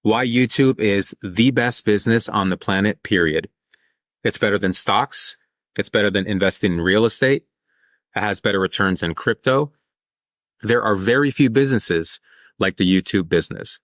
Why YouTube is the best business on the planet, period. It's better than stocks. It's better than investing in real estate. It has better returns than crypto. There are very few businesses like the YouTube business.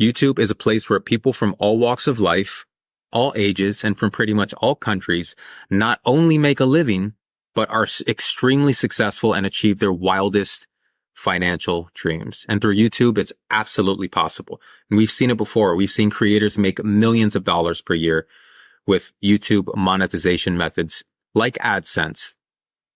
YouTube is a place where people from all walks of life, all ages, and from pretty much all countries not only make a living, but are extremely successful and achieve their wildest financial dreams. And through YouTube, it's absolutely possible. And we've seen it before. We've seen creators make millions of dollars per year with YouTube monetization methods like AdSense,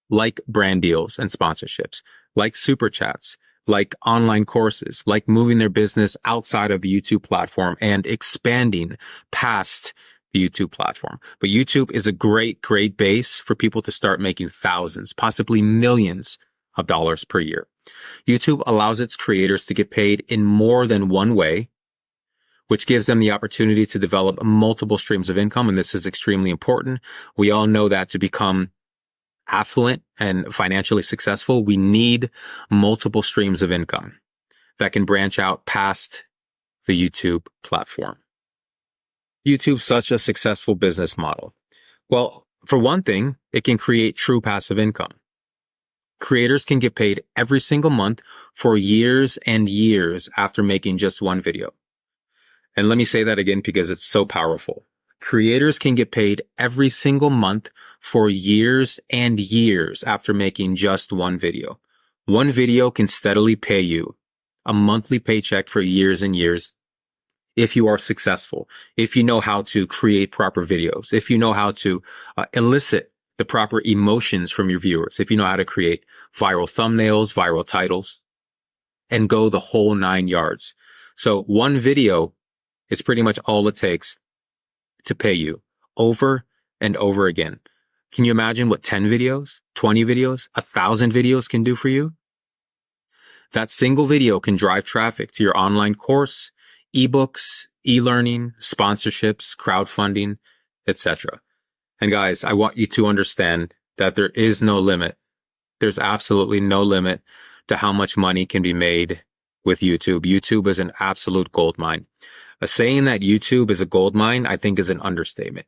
like brand deals and sponsorships, like super chats, like online courses, like moving their business outside of the YouTube platform and expanding past the YouTube platform. But YouTube is a great base for people to start making thousands, possibly millions of dollars per year. YouTube allows its creators to get paid in more than one way, which gives them the opportunity to develop multiple streams of income. And this is extremely important. We all know that to become affluent and financially successful, we need multiple streams of income that can branch out past the YouTube platform. YouTube's such a successful business model. Well, for one thing, it can create true passive income. Creators can get paid every single month for years and years after making just one video. And let me say that again because it's so powerful. Creators can get paid every single month for years and years after making just one video. One video can steadily pay you a monthly paycheck for years and years if you are successful, if you know how to create proper videos, if you know how to elicit the proper emotions from your viewers, if you know how to create viral thumbnails, viral titles, and go the whole 9 yards. So one video is pretty much all it takes to pay you over and over again. Can you imagine what 10 videos, 20 videos, 1,000 videos can do for you? That single video can drive traffic to your online course, ebooks, e-learning, sponsorships, crowdfunding, etc. And guys, I want you to understand that there is no limit. There's absolutely no limit to how much money can be made with YouTube. YouTube is an absolute gold mine. Saying that YouTube is a gold mine, I think, is an understatement.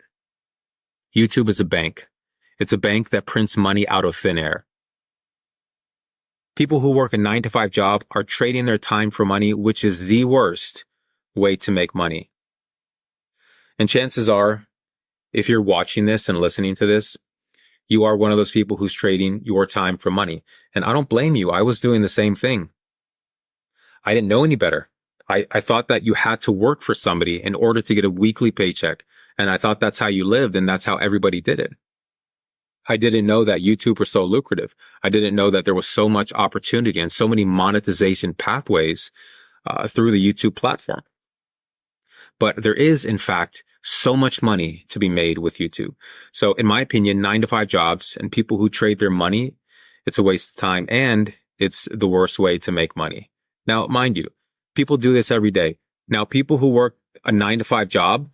YouTube is a bank. It's a bank that prints money out of thin air. People who work a 9-to-5 job are trading their time for money, which is the worst way to make money. And chances are, if you're watching this and listening to this, you are one of those people who's trading your time for money. And I don't blame you. I was doing the same thing. I didn't know any better. I thought that you had to work for somebody in order to get a weekly paycheck. And I thought that's how you lived and that's how everybody did it. I didn't know that YouTube was so lucrative. I didn't know that there was so much opportunity and so many monetization pathways through the YouTube platform. But there is, in fact, so much money to be made with YouTube. So in my opinion, 9-to-5 jobs and people who trade their money, it's a waste of time and it's the worst way to make money. Now, mind you, people do this every day. Now, people who work a 9-to-5 job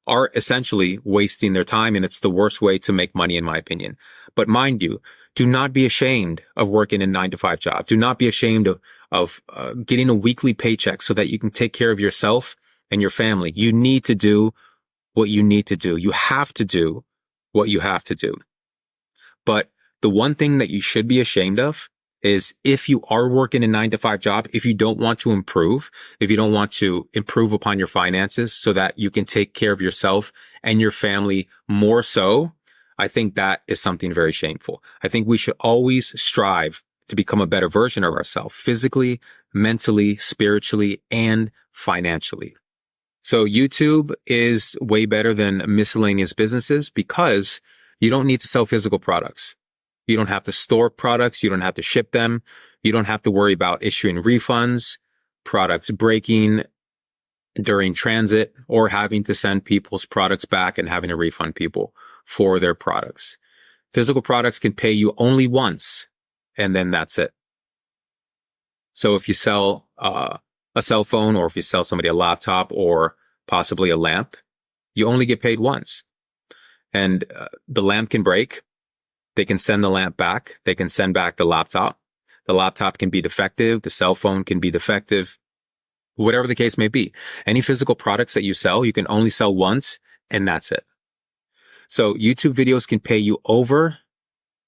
are essentially wasting their time, and it's the worst way to make money, in my opinion. But mind you, do not be ashamed of working a 9-to-5 job. Do not be ashamed of getting a weekly paycheck so that you can take care of yourself and your family. You need to do what you need to do. You have to do what you have to do. But the one thing that you should be ashamed of is if you are working a 9-to-5 job, if you don't want to improve, if you don't want to improve upon your finances so that you can take care of yourself and your family more so, I think that is something very shameful. I think we should always strive to become a better version of ourselves, physically, mentally, spiritually, and financially. So YouTube is way better than miscellaneous businesses because you don't need to sell physical products. You don't have to store products. You don't have to ship them. You don't have to worry about issuing refunds, products breaking during transit, or having to send people's products back and having to refund people for their products. Physical products can pay you only once, and then that's it. So if you sell a cell phone, or if you sell somebody a laptop or possibly a lamp, you only get paid once. And the lamp can break. They can send the lamp back. They can send back the laptop. The laptop can be defective. The cell phone can be defective. whatever the case may be. Any physical products that you sell, you can only sell once, and that's it. So YouTube videos can pay you over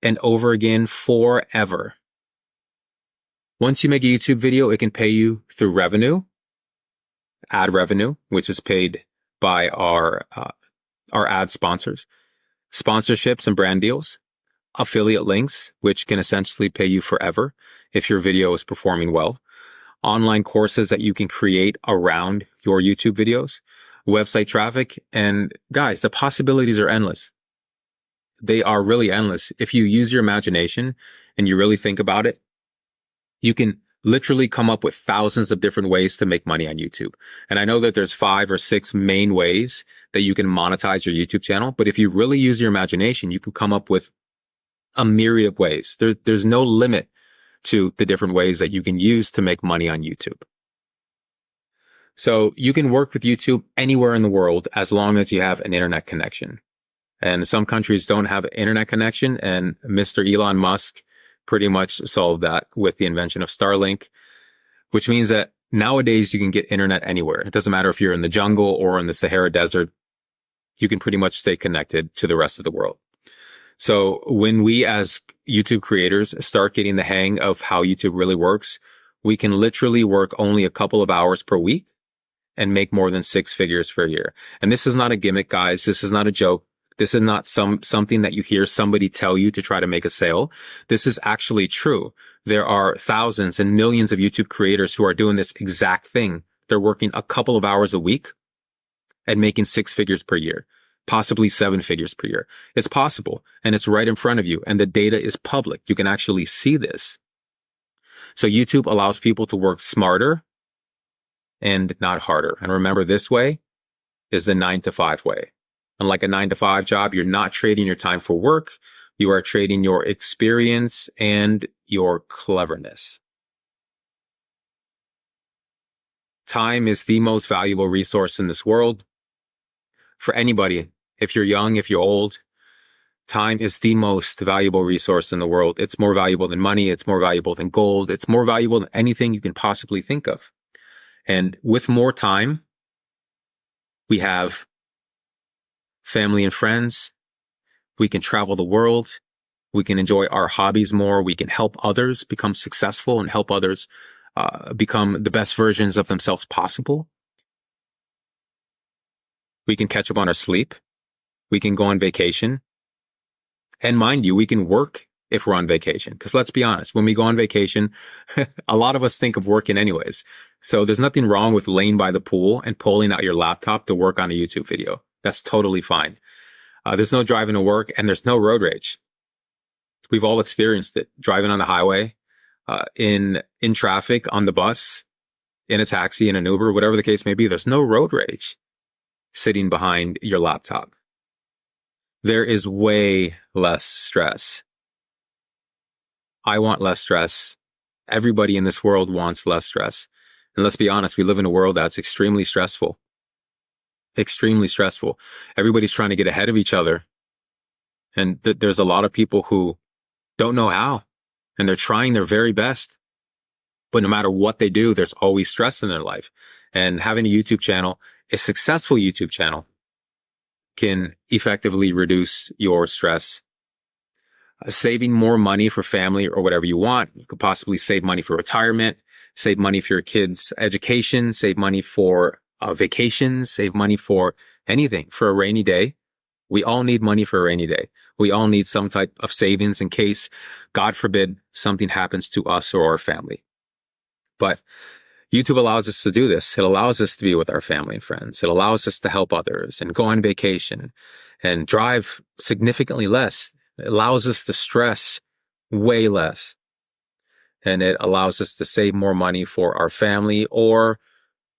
and over again forever. Once you make a YouTube video, it can pay you through revenue, ad revenue, which is paid by our ad sponsors, sponsorships and brand deals, affiliate links, which can essentially pay you forever if your video is performing well, online courses that you can create around your YouTube videos, website traffic, and guys, the possibilities are endless. They are really endless. If you use your imagination and you really think about it, you can literally come up with thousands of different ways to make money on YouTube. And I know that there's 5 or 6 main ways that you can monetize your YouTube channel, but if you really use your imagination, you can come up with a myriad of ways. There's no limit to the different ways that you can use to make money on YouTube. So you can work with YouTube anywhere in the world as long as you have an internet connection. And some countries don't have an internet connection, and Mr. Elon Musk pretty much solved that with the invention of Starlink, which means that nowadays you can get internet anywhere. It doesn't matter if you're in the jungle or in the Sahara Desert. You can pretty much stay connected to the rest of the world. So when we as YouTube creators start getting the hang of how YouTube really works, we can literally work only a couple of hours per week and make more than 6 figures per year. And this is not a gimmick, guys. This is not a joke. This is not something that you hear somebody tell you to try to make a sale. This is actually true. There are thousands and millions of YouTube creators who are doing this exact thing. They're working a couple of hours a week and making 6 figures per year, possibly 7 figures per year. It's possible, and it's right in front of you, and the data is public. You can actually see this. So YouTube allows people to work smarter and not harder. And remember, this way is the 9-to-5 way. Unlike a 9-to-5 job, you're not trading your time for work. You are trading your experience and your cleverness. Time is the most valuable resource in this world. For anybody, if you're young, if you're old, time is the most valuable resource in the world. It's more valuable than money. It's more valuable than gold. It's more valuable than anything you can possibly think of. And with more time, we have family and friends. We can travel the world. We can enjoy our hobbies more. We can help others become successful and help others become the best versions of themselves possible. We can catch up on our sleep. We can go on vacation. And mind you, we can work if we're on vacation. Because let's be honest, when we go on vacation, a lot of us think of working anyways. So there's nothing wrong with laying by the pool and pulling out your laptop to work on a YouTube video. That's totally fine. There's no driving to work, and there's no road rage. We've all experienced it. Driving on the highway, in traffic, on the bus, in a taxi, in an Uber, whatever the case may be. There's no road rage sitting behind your laptop. There is way less stress. I want less stress. Everybody in this world wants less stress. And let's be honest, we live in a world that's extremely stressful. Extremely stressful. Everybody's trying to get ahead of each other. And there's a lot of people who don't know how. And they're trying their very best. But no matter what they do, there's always stress in their life. And having a YouTube channel, a successful YouTube channel, can effectively reduce your stress. Saving more money for family or whatever you want. You could possibly save money for retirement, save money for your kids' education, save money for vacations, save money for anything, for a rainy day. We all need money for a rainy day. We all need some type of savings in case, God forbid, something happens to us or our family. But YouTube allows us to do this. It allows us to be with our family and friends. It allows us to help others and go on vacation and drive significantly less. It allows us to stress way less. And it allows us to save more money for our family or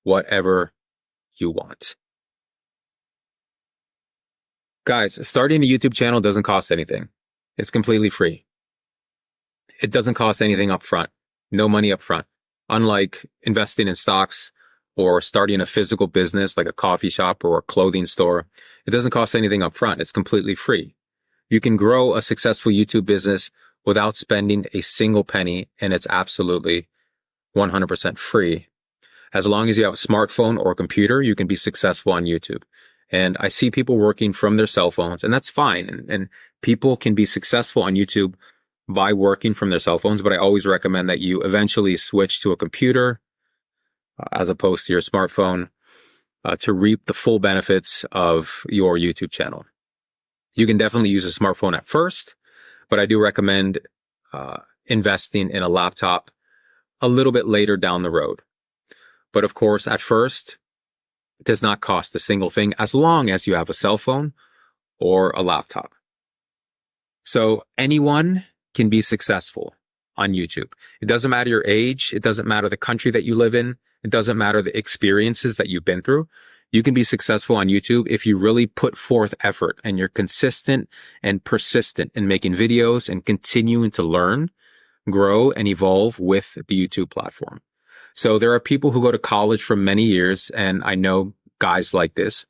whatever you want. Guys, starting a YouTube channel doesn't cost anything. It's completely free. It doesn't cost anything up front. No money up front. Unlike investing in stocks or starting a physical business like a coffee shop or a clothing store, it doesn't cost anything up front. It's completely free. You can grow a successful YouTube business without spending a single penny, and it's absolutely 100% free. As long as you have a smartphone or a computer, you can be successful on YouTube. And I see people working from their cell phones, and that's fine. And people can be successful on YouTube by working from their cell phones, but I always recommend that you eventually switch to a computer as opposed to your smartphone to reap the full benefits of your YouTube channel. You can definitely use a smartphone at first, but I do recommend investing in a laptop a little bit later down the road. But of course, at first, it does not cost a single thing as long as you have a cell phone or a laptop. So anyone can be successful on YouTube. It doesn't matter your age. It doesn't matter the country that you live in. It doesn't matter the experiences that you've been through. You can be successful on YouTube if you really put forth effort and you're consistent and persistent in making videos and continuing to learn, grow, and evolve with the YouTube platform. So there are people who go to college for many years, and I know guys like this,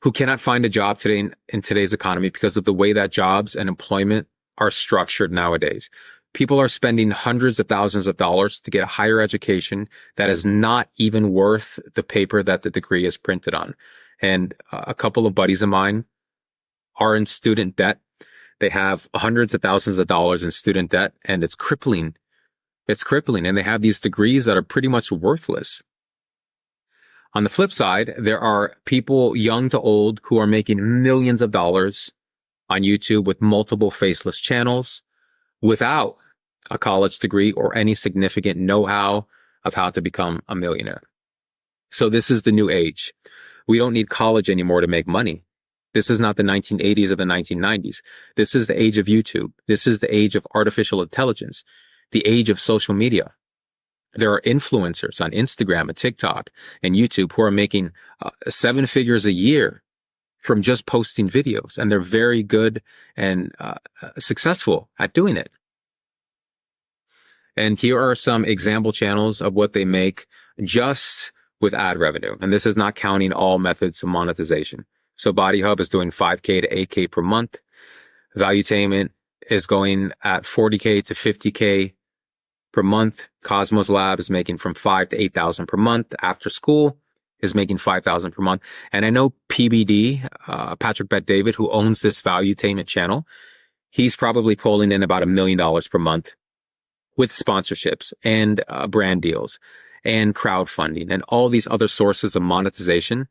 who cannot find a job today in today's economy because of the way that jobs and employment are structured nowadays. People are spending hundreds of thousands of dollars to get a higher education that is not even worth the paper that the degree is printed on. And a couple of buddies of mine are in student debt. They have hundreds of thousands of dollars in student debt, and it's crippling. It's crippling. And they have these degrees that are pretty much worthless. On the flip side, there are people young to old who are making millions of dollars on YouTube with multiple faceless channels without a college degree or any significant know-how of how to become a millionaire. So this is the new age. We don't need college anymore to make money. This is not the 1980s or the 1990s. This is the age of YouTube. This is the age of artificial intelligence, the age of social media. There are influencers on Instagram and TikTok and YouTube who are making 7 figures a year from just posting videos, and they're very good and successful at doing it. And here are some example channels of what they make just with ad revenue. And this is not counting all methods of monetization. So Body Hub is doing 5K to 8K per month. Valuetainment is going at 40K to 50K per month. Cosmos Lab is making from 5 to 8,000 per month. After School is making 5,000 per month. And I know PBD, Patrick Bet-David, who owns this Valuetainment channel, he's probably pulling in about $1 million per month with sponsorships and brand deals and crowdfunding and all these other sources of monetization.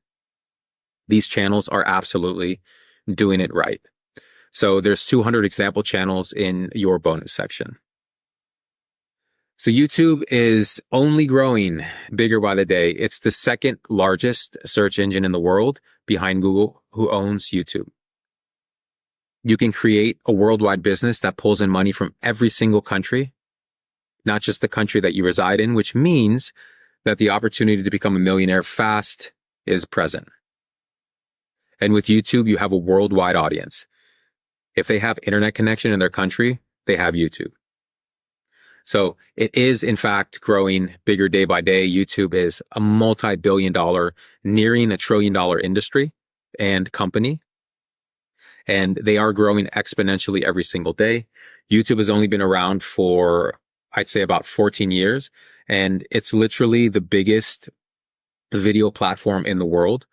These channels are absolutely doing it right. So there's 200 example channels in your bonus section. So YouTube is only growing bigger by the day. It's the second largest search engine in the world behind Google, who owns YouTube. You can create a worldwide business that pulls in money from every single country, not just the country that you reside in, which means that the opportunity to become a millionaire fast is present. And with YouTube, you have a worldwide audience. If they have internet connection in their country, they have YouTube. So it is, in fact, growing bigger day by day. YouTube is a multi-billion dollar, nearing $1 trillion industry and company. And they are growing exponentially every single day. YouTube has only been around for, I'd say, about 14 years. And it's literally the biggest video platform in the world.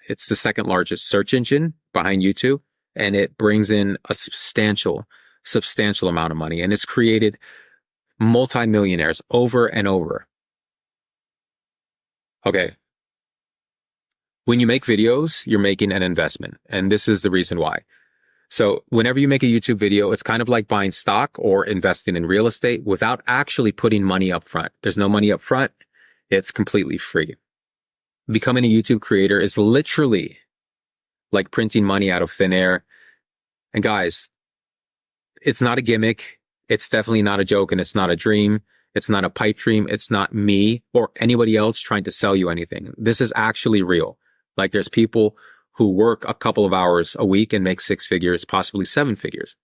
It's the second largest search engine behind YouTube. And it brings in a substantial amount of money. And it's created multimillionaires over and over. Okay. When you make videos, you're making an investment. And this is the reason why. So whenever you make a YouTube video, it's kind of like buying stock or investing in real estate without actually putting money up front. There's no money up front. It's completely free. Becoming a YouTube creator is literally like printing money out of thin air. And guys, it's not a gimmick. It's definitely not a joke, and it's not a dream. It's not a pipe dream. It's not me or anybody else trying to sell you anything. This is actually real. Like, there's people who work a couple of hours a week and make 6 figures, possibly 7 figures.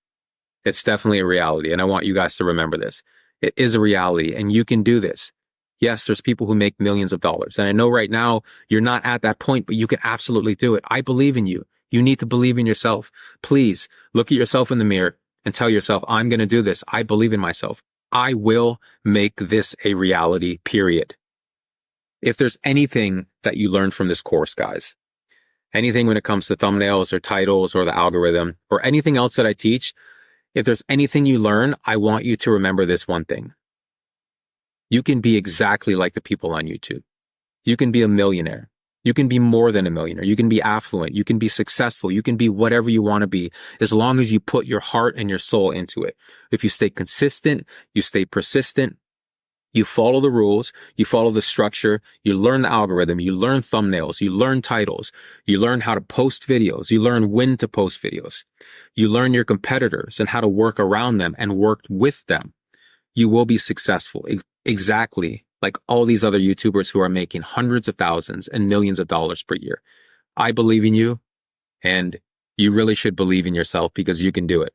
It's definitely a reality. And I want you guys to remember this. It is a reality, and you can do this. Yes, there's people who make millions of dollars. And I know right now you're not at that point, but you can absolutely do it. I believe in you. You need to believe in yourself. Please look at yourself in the mirror and tell yourself, I'm going to do this. I believe in myself. I will make this a reality, period. If there's anything that you learn from this course, guys, anything when it comes to thumbnails or titles or the algorithm or anything else that I teach, if there's anything you learn, I want you to remember this one thing. You can be exactly like the people on YouTube. You can be a millionaire. You can be more than a millionaire. You can be affluent. You can be successful. You can be whatever you want to be as long as you put your heart and your soul into it. If you stay consistent, you stay persistent, you follow the rules, you follow the structure, you learn the algorithm, you learn thumbnails, you learn titles, you learn how to post videos, you learn when to post videos, you learn your competitors and how to work around them and work with them, you will be successful. Exactly like all these other YouTubers who are making hundreds of thousands and millions of dollars per year. I believe in you, and you really should believe in yourself because you can do it.